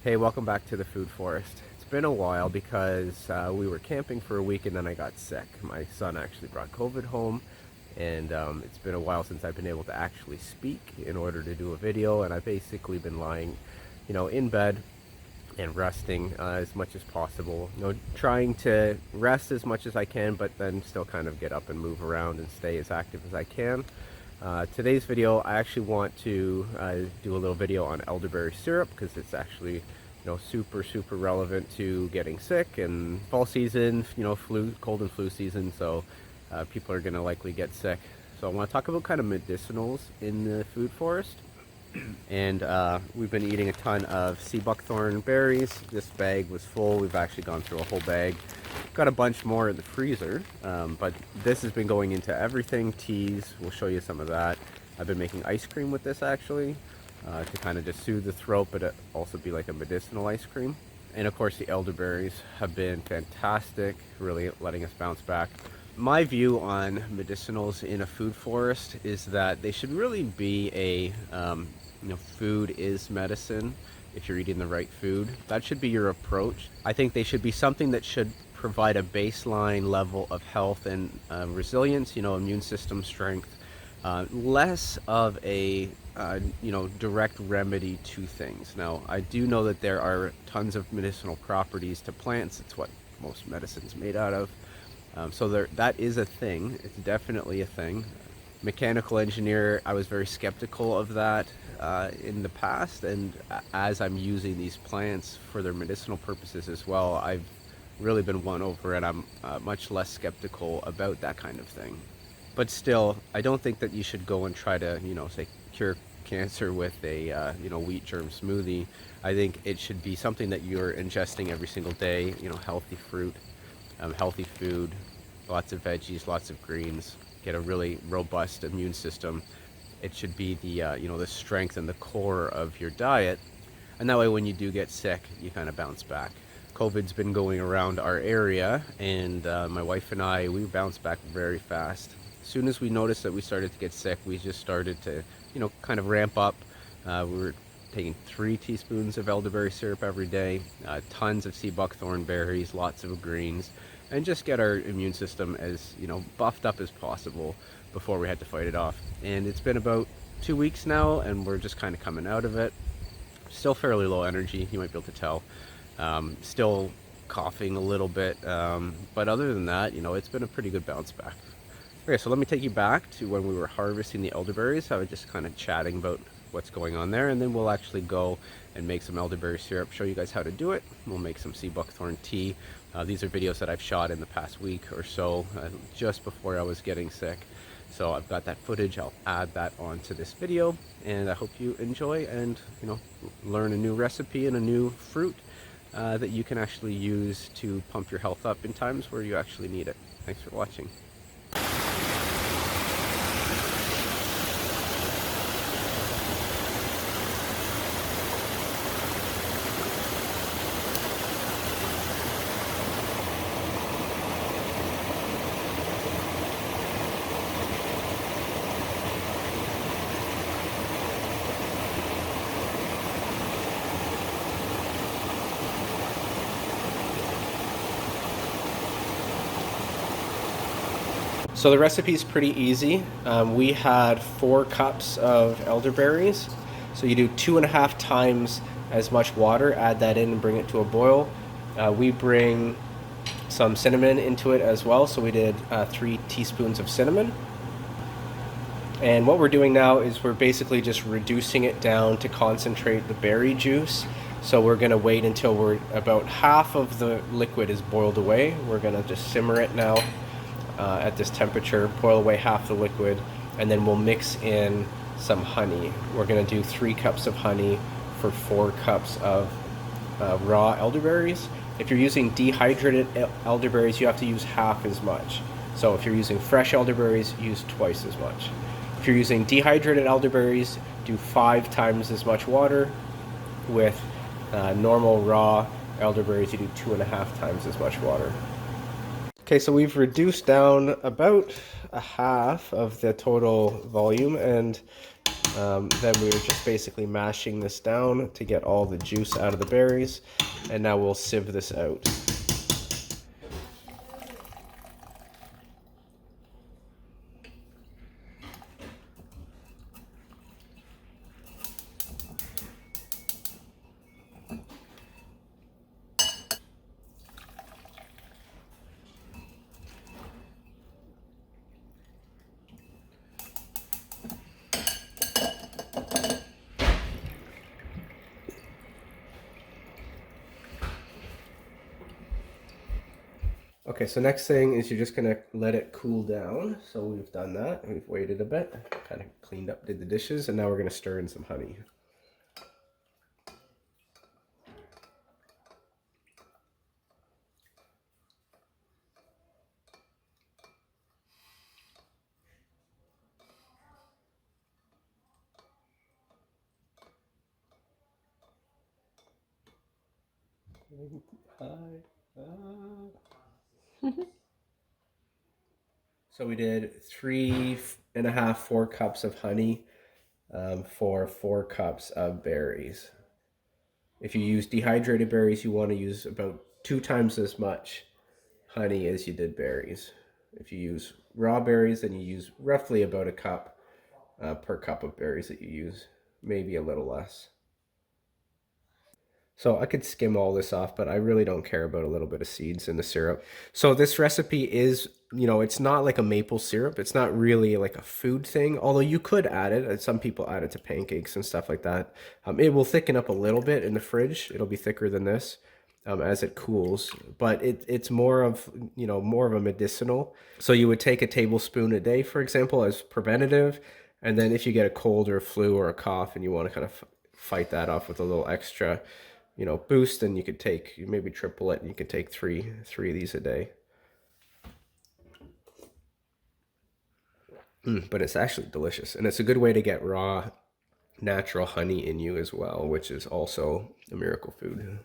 Hey, welcome back to the food forest. It's been a while because we were camping for a week and then I got sick. My son actually brought COVID home, and it's been a while since I've been able to actually speak in order to do a video. And I've basically been lying, in bed and resting as much as possible. Trying to rest as much as I can, but then still kind of get up and move around and stay as active as I can. Today's video, I actually want to do a little video on elderberry syrup because it's actually, super relevant to getting sick and fall season, cold and flu season. So people are going to likely get sick. So I want to talk about kind of medicinals in the food forest. And we've been eating a ton of seabuckthorn berries. This bag was full. We've actually gone through a whole bag. Got a bunch more in the freezer, but this has been going into everything. Teas, we'll show you some of that. I've been making ice cream with this actually, to kind of just soothe the throat, but it also be like a medicinal ice cream. And of course the elderberries have been fantastic, really letting us bounce back. My view on medicinals in a food forest is that they should really be a, food is medicine. If you're eating the right food, that should be your approach. I think they should be something that should provide a baseline level of health and resilience, immune system strength, less of a direct remedy to things. Now, I do know that there are tons of medicinal properties to plants. It's what most medicine's made out of. So that is a thing. It's definitely a thing. Mechanical engineer, I was very skeptical of that in the past, and as I'm using these plants for their medicinal purposes as well, I've really been won over, and I'm much less skeptical about that kind of thing. But still, I don't think that you should go and try to, say, cure cancer with a, wheat germ smoothie. I think it should be something that you're ingesting every single day, healthy fruit, healthy food, lots of veggies, lots of greens, get a really robust immune system. It should be the, the strength and the core of your diet. And that way when you do get sick, you kind of bounce back. COVID's been going around our area, and my wife and I, we bounced back very fast. As soon as we noticed that we started to get sick, we just started to, kind of ramp up. We were taking 3 teaspoons of elderberry syrup every day, tons of sea buckthorn berries, lots of greens, and just get our immune system as, buffed up as possible before we had to fight it off. And it's been about 2 weeks now, and we're just kind of coming out of it. Still fairly low energy, you might be able to tell. Still coughing a little bit, but other than that, it's been a pretty good bounce back. Okay, so let me take you back to when we were harvesting the elderberries. I was just kind of chatting about what's going on there, and then we'll actually go and make some elderberry syrup, show you guys how to do it. We'll make some sea buckthorn tea. These are videos that I've shot in the past week or so, just before I was getting sick. So I've got that footage. I'll add that onto this video, and I hope you enjoy and learn a new recipe and a new fruit that you can actually use to pump your health up in times where you actually need it. Thanks for watching. So the recipe is pretty easy. We had 4 cups of elderberries. So you do 2.5 times as much water, add that in and bring it to a boil. We bring some cinnamon into it as well. So we did 3 teaspoons of cinnamon. And what we're doing now is we're basically just reducing it down to concentrate the berry juice. So we're gonna wait until we're about half of the liquid is boiled away. We're gonna just simmer it now. At this temperature, boil away half the liquid, and then we'll mix in some honey. We're going to do 3 cups of honey for 4 cups of raw elderberries. If you're using dehydrated elderberries, you have to use half as much. So if you're using fresh elderberries, use twice as much. If you're using dehydrated elderberries, do 5 times as much water. With normal raw elderberries, you do 2.5 times as much water. Okay, so we've reduced down about a half of the total volume, and Then we were just basically mashing this down to get all the juice out of the berries, and now we'll sieve this out. Okay, so next thing is you're just gonna let it cool down. So we've done that, we've waited a bit, kind of cleaned up, did the dishes, and now we're gonna stir in some honey. So we did 3.5, 4 cups of honey for 4 cups of berries. If you use dehydrated berries, you want to use about 2 times as much honey as you did berries. If you use raw berries, then you use roughly about a cup per cup of berries that you use, maybe a little less. So I could skim all this off, but I really don't care about a little bit of seeds in the syrup. So this recipe is, it's not like a maple syrup. It's not really like a food thing, although you could add it. And some people add it to pancakes and stuff like that. It will thicken up a little bit in the fridge. It'll be thicker than this as it cools, but it's more of, more of a medicinal. So you would take a tablespoon a day, for example, as preventative. And then if you get a cold or a flu or a cough and you want to kind of fight that off with a little extra boost, and you could take, maybe triple it, and you could take three of these a day. But it's actually delicious, and it's a good way to get raw, natural honey in you as well, which is also a miracle food.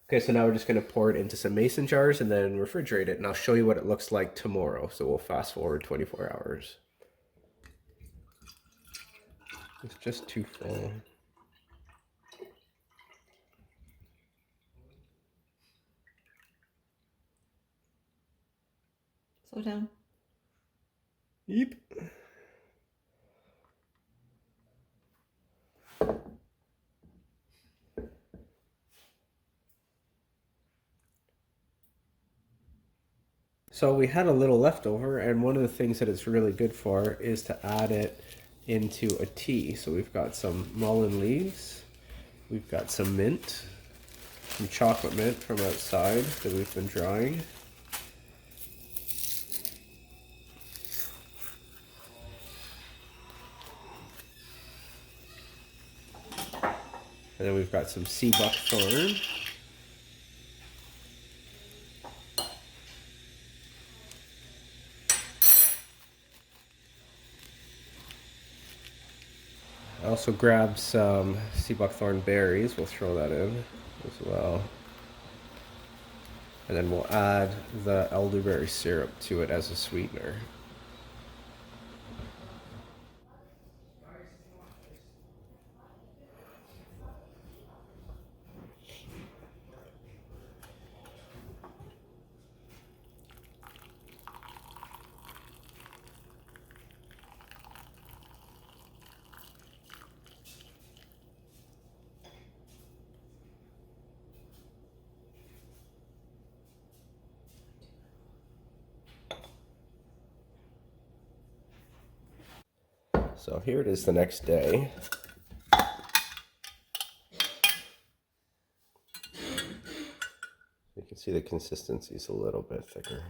Okay, so now we're just going to pour it into some mason jars and then refrigerate it, and I'll show you what it looks like tomorrow. So we'll fast forward 24 hours. It's just too full. Slow down. Yep. So we had a little leftover, and one of the things that it's really good for is to add it into a tea. So we've got some mullein leaves, we've got some mint, some chocolate mint from outside that we've been drying. And then we've got some seabuckthorn. I also grabbed some seabuckthorn berries. We'll throw that in as well. And then we'll add the elderberry syrup to it as a sweetener. So here it is the next day. You can see the consistency is a little bit thicker.